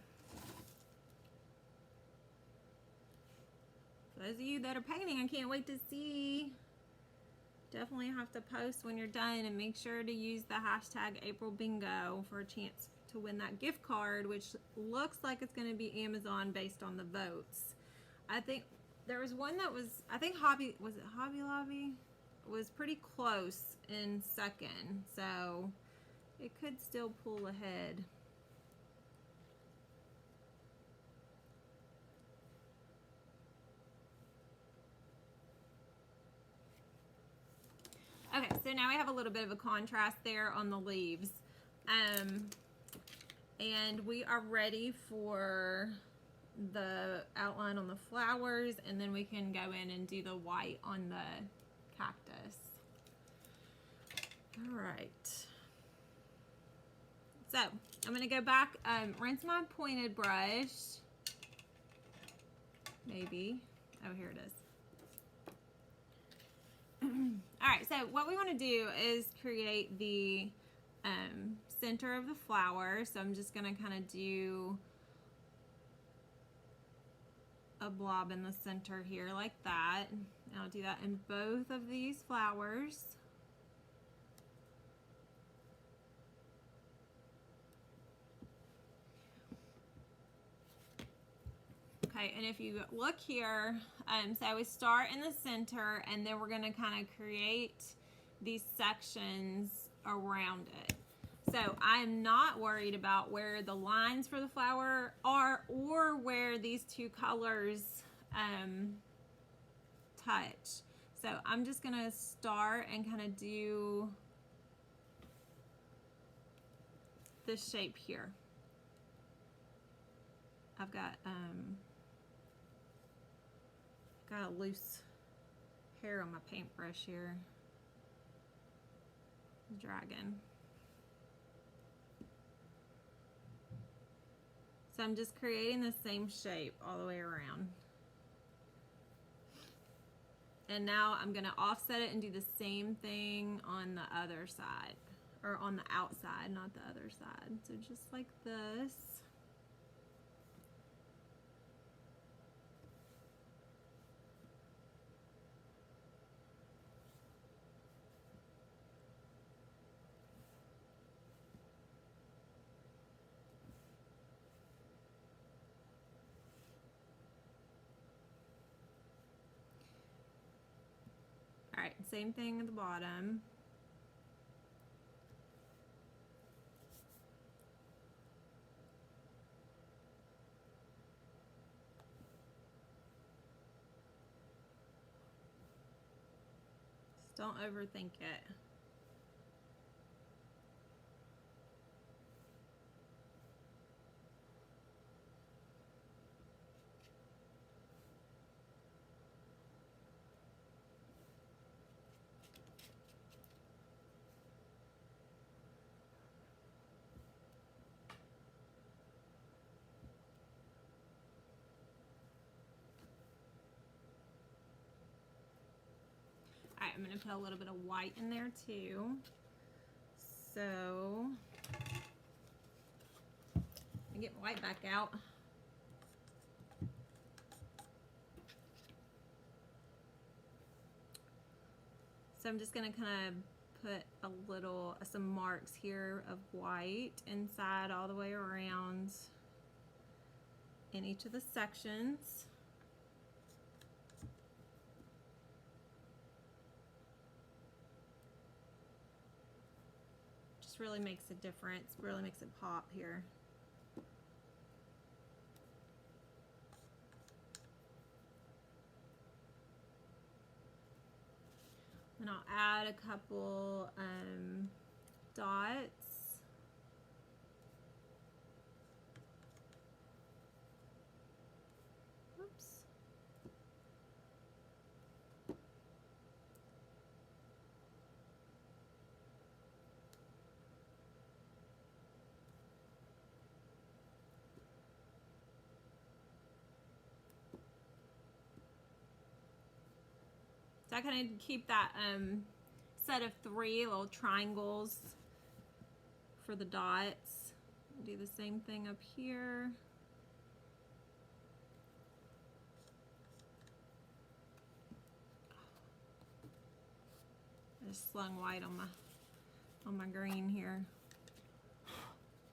For those of you that are painting, I can't wait to see. Definitely have to post when you're done, and make sure to use the hashtag #AprilBingo for a chance to win that gift card, which looks like it's going to be Amazon based on the votes. I think there was one that was, I think Hobby Lobby? Was pretty close in second, so it could still pull ahead. Okay, so now we have a little bit of a contrast there on the leaves. And we are ready for the outline on the flowers, and then we can go in and do the white on the cactus. All right. So I'm gonna go back, rinse my pointed brush. Maybe. Oh, here it is. All right, so what we want to do is create the center of the flower. So I'm just going to kind of do a blob in the center here like that. And I'll do that in both of these flowers. Okay, and if you look here, so we start in the center, and then we're going to kind of create these sections around it. So I'm not worried about where the lines for the flower are, or where these two colors touch. So I'm just going to start and kind of do this shape here. I've got a loose hair on my paintbrush here. Dragon. So I'm just creating the same shape all the way around. And now I'm going to offset it and do the same thing on the other side, or on the outside, not the other side. So just like this. All right, same thing at the bottom. Just don't overthink it. right, I'm going to put a little bit of white in there too. So, let me get my white back out. So I'm just going to kind of put some marks here of white inside all the way around in each of the sections. Just really makes a difference, really makes it pop here. And I'll add a couple dots. Oops. So I kind of keep that set of 3 little triangles for the dots. Do the same thing up here. I just slung white on my green here.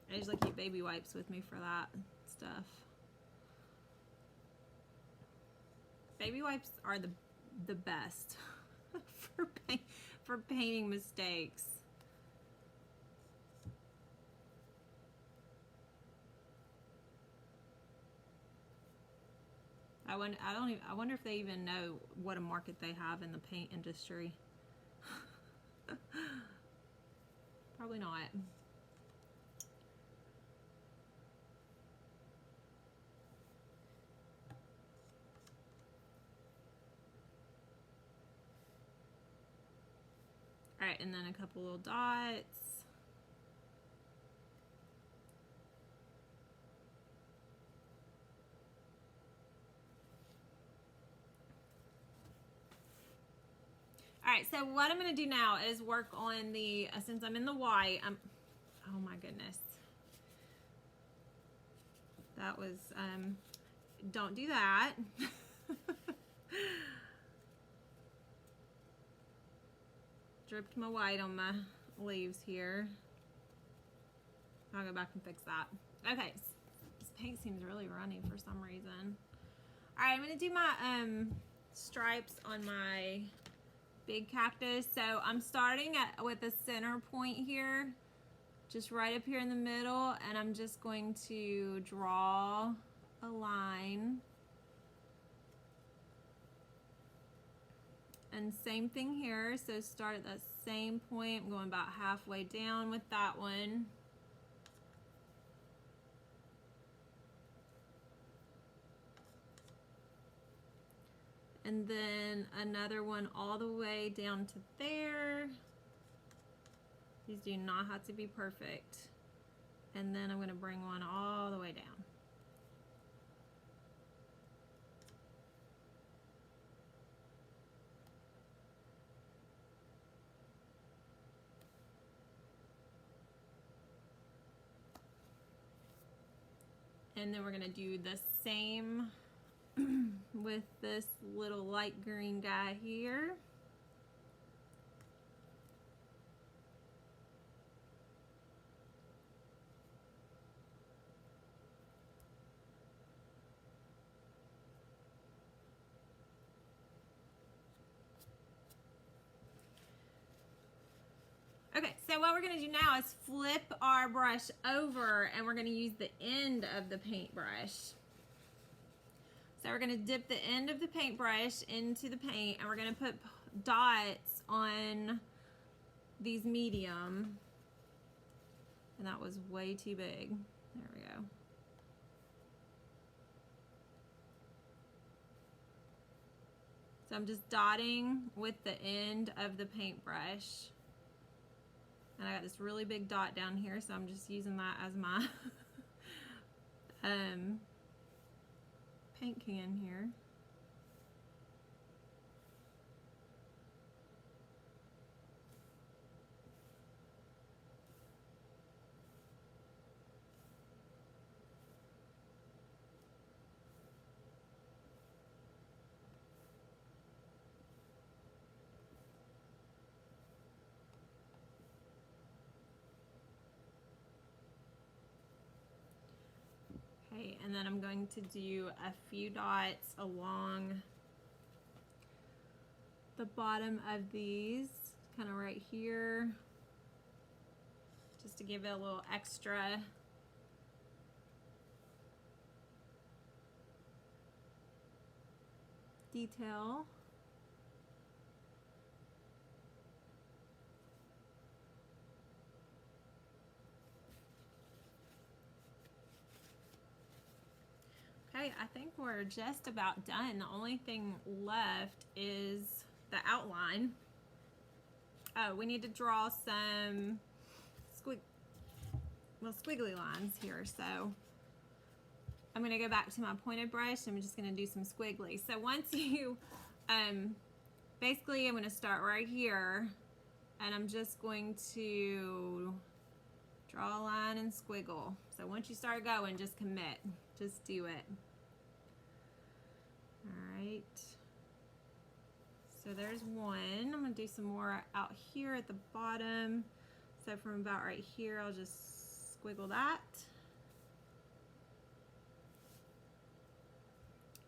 I usually keep baby wipes with me for that stuff. Baby wipes are the best for painting mistakes. I wonder if they even know what a market they have in the paint industry. Probably not. All right, and then a couple little dots. All right, so what I'm going to do now is work on the, since I'm in the white, oh my goodness. That was, don't do that. Dripped my white on my leaves here. I'll go back and fix that. Okay, this paint seems really runny for some reason. All right, I'm going to do my stripes on my big cactus. So I'm starting with the center point here, just right up here in the middle, and I'm just going to draw a line. And same thing here, so start at that same point. I'm going about halfway down with that one. And then another one all the way down to there. These do not have to be perfect. And then I'm going to bring one all the way down. And then we're going to do the same with this little light green guy here. Okay, so what we're going to do now is flip our brush over, and we're going to use the end of the paintbrush. So we're going to dip the end of the paintbrush into the paint, and we're going to put dots on these medium. And that was way too big. There we go. So I'm just dotting with the end of the paintbrush. And I got this really big dot down here, so I'm just using that as my paint can here. and then I'm going to do a few dots along the bottom of these, kind of right here, just to give it a little extra detail. Okay, I think we're just about done. The only thing left is the outline. Oh, we need to draw some squiggly lines here. So I'm going to go back to my pointed brush. I'm just going to do some squiggly. So once you, basically I'm going to start right here, and I'm just going to draw a line and squiggle. So once you start going, just commit. Just do it. All right. So there's one. I'm going to do some more out here at the bottom. So from about right here, I'll just squiggle that.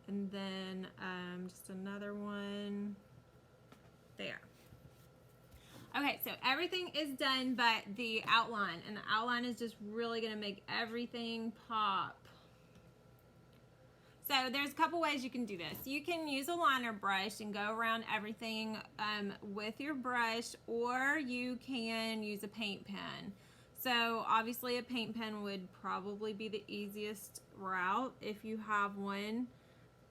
And then just another one there. Okay, so everything is done but the outline, and the outline is just really going to make everything pop. So there's a couple ways you can do this. You can use a liner brush and go around everything with your brush, or you can use a paint pen. So obviously a paint pen would probably be the easiest route if you have one.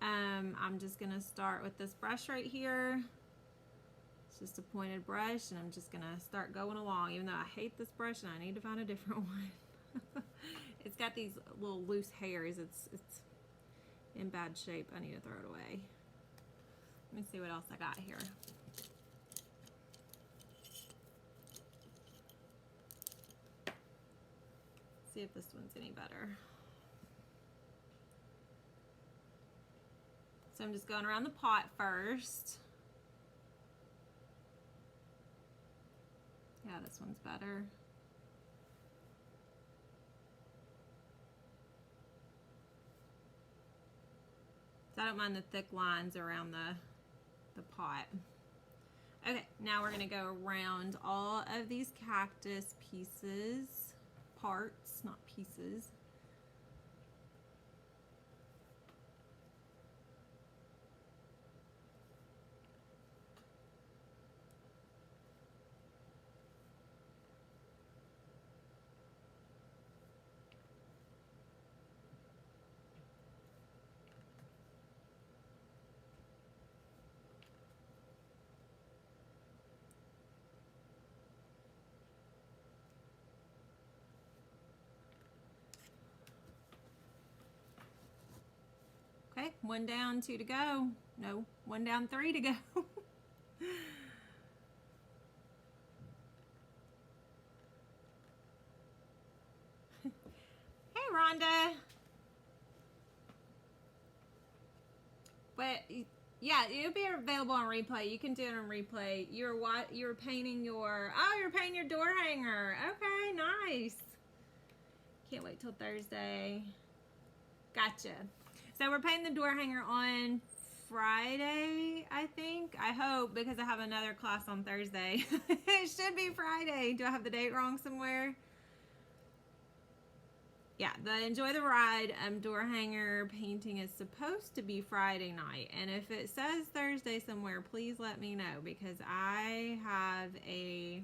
I'm just going to start with this brush right here. It's just a pointed brush, and I'm just going to start going along, even though I hate this brush and I need to find a different one. It's got these little loose hairs. It's in bad shape. I need to throw it away. Let me see what else I got here. See if this one's any better. So I'm just going around the pot first. Yeah, this one's better. So I don't mind the thick lines around the pot. Okay, now we're gonna go around all of these cactus pieces, parts, not pieces. Okay, one down, two to go. No, one down, three to go. Hey, Rhonda. But yeah, it'll be available on replay. You can do it on replay. You're painting your door hanger. Okay, nice. Can't wait till Thursday. Gotcha. So we're painting the door hanger on Friday, I think. I hope, because I have another class on Thursday. It should be Friday. Do I have the date wrong somewhere? Yeah, the Enjoy the Ride door hanger painting is supposed to be Friday night. And if it says Thursday somewhere, please let me know, because I have a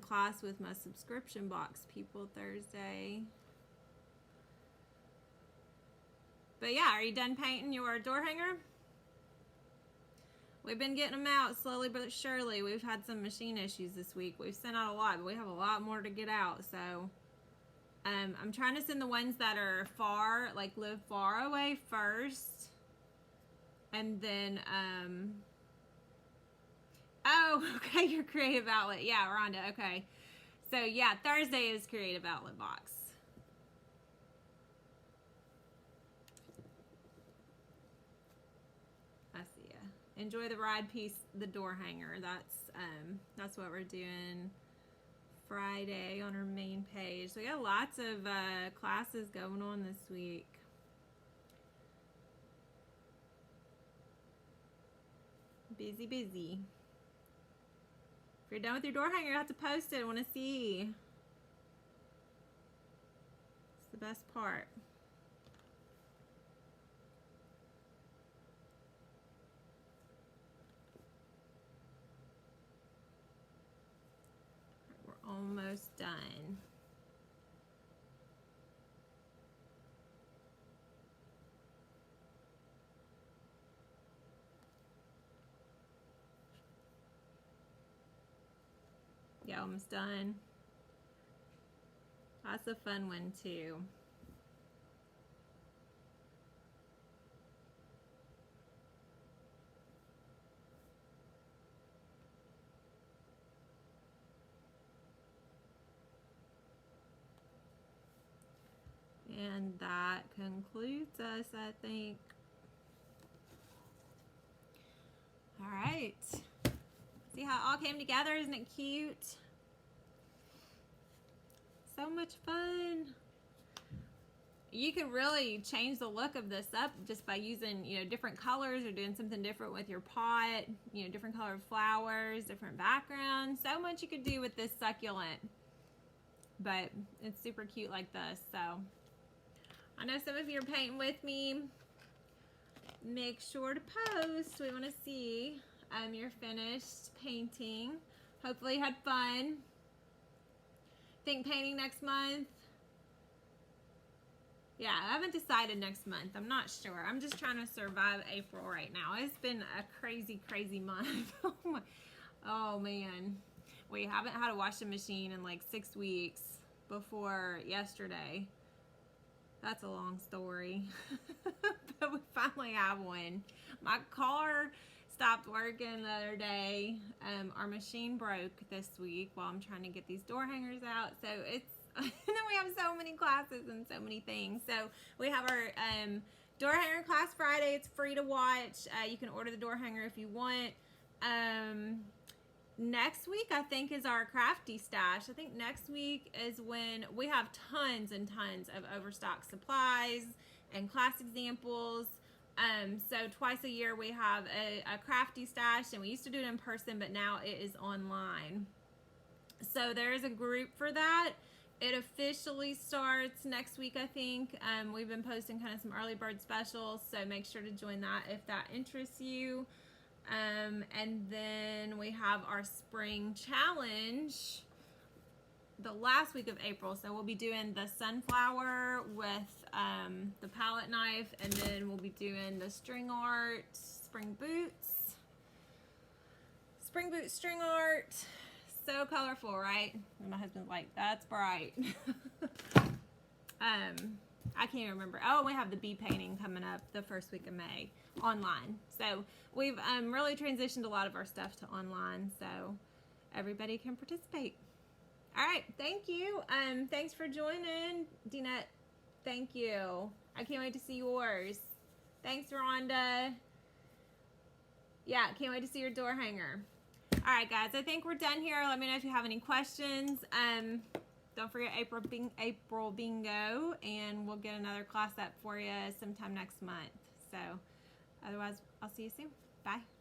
class with my subscription box people Thursday. But yeah, are you done painting your door hanger? We've been getting them out slowly but surely. We've had some machine issues this week. We've sent out a lot, but we have a lot more to get out. So I'm trying to send the ones that are far, like live far away first. And then, oh, okay, your creative outlet. Yeah, Rhonda, okay. So yeah, Thursday is creative outlet box. Enjoy the Ride piece, the door hanger. That's what we're doing Friday on our main page. So we got lots of classes going on this week. Busy, busy. If you're done with your door hanger, you have to post it. I want to see. It's the best part. We're almost done. Yeah, almost done. That's a fun one too. And that concludes us, I think. All right. See how it all came together? Isn't it cute? So much fun. You can really change the look of this up just by using, different colors or doing something different with your pot, different colored flowers, different backgrounds. So much you could do with this succulent. But it's super cute like this. So I know some of you are painting with me. Make sure to post. We want to see your finished painting. Hopefully you had fun. Think painting next month? Yeah, I haven't decided next month. I'm not sure. I'm just trying to survive April right now. It's been a crazy, crazy month. Oh man. We haven't had a washing machine in like 6 weeks before yesterday. That's a long story. But we finally have one. My car stopped working the other day. Our machine broke this week while I'm trying to get these door hangers out. So it's, and then we have so many classes and so many things. So we have our door hanger class Friday. It's free to watch. You can order the door hanger if you want. Next week, I think, is our crafty stash. I think next week is when we have tons and tons of overstock supplies and class examples. So twice a year we have a crafty stash, and we used to do it in person, but now it is online. So there's a group for that. It officially starts next week, I think. We've been posting kind of some early bird specials, so make sure to join that if that interests you. And then we have our spring challenge the last week of April. So we'll be doing the sunflower with the palette knife, and then we'll be doing the string art, spring boot string art. So colorful, right? And my husband's like, that's bright. I can't even remember. Oh, we have the bee painting coming up the first week of May online. So we've really transitioned a lot of our stuff to online, so everybody can participate. All right, thank you. Thanks for joining, Dinette. Thank you. I can't wait to see yours. Thanks, Rhonda. Yeah, can't wait to see your door hanger. All right, guys, I think we're done here. Let me know if you have any questions. Don't forget April Bingo, and we'll get another class up for you sometime next month. So otherwise, I'll see you soon. Bye.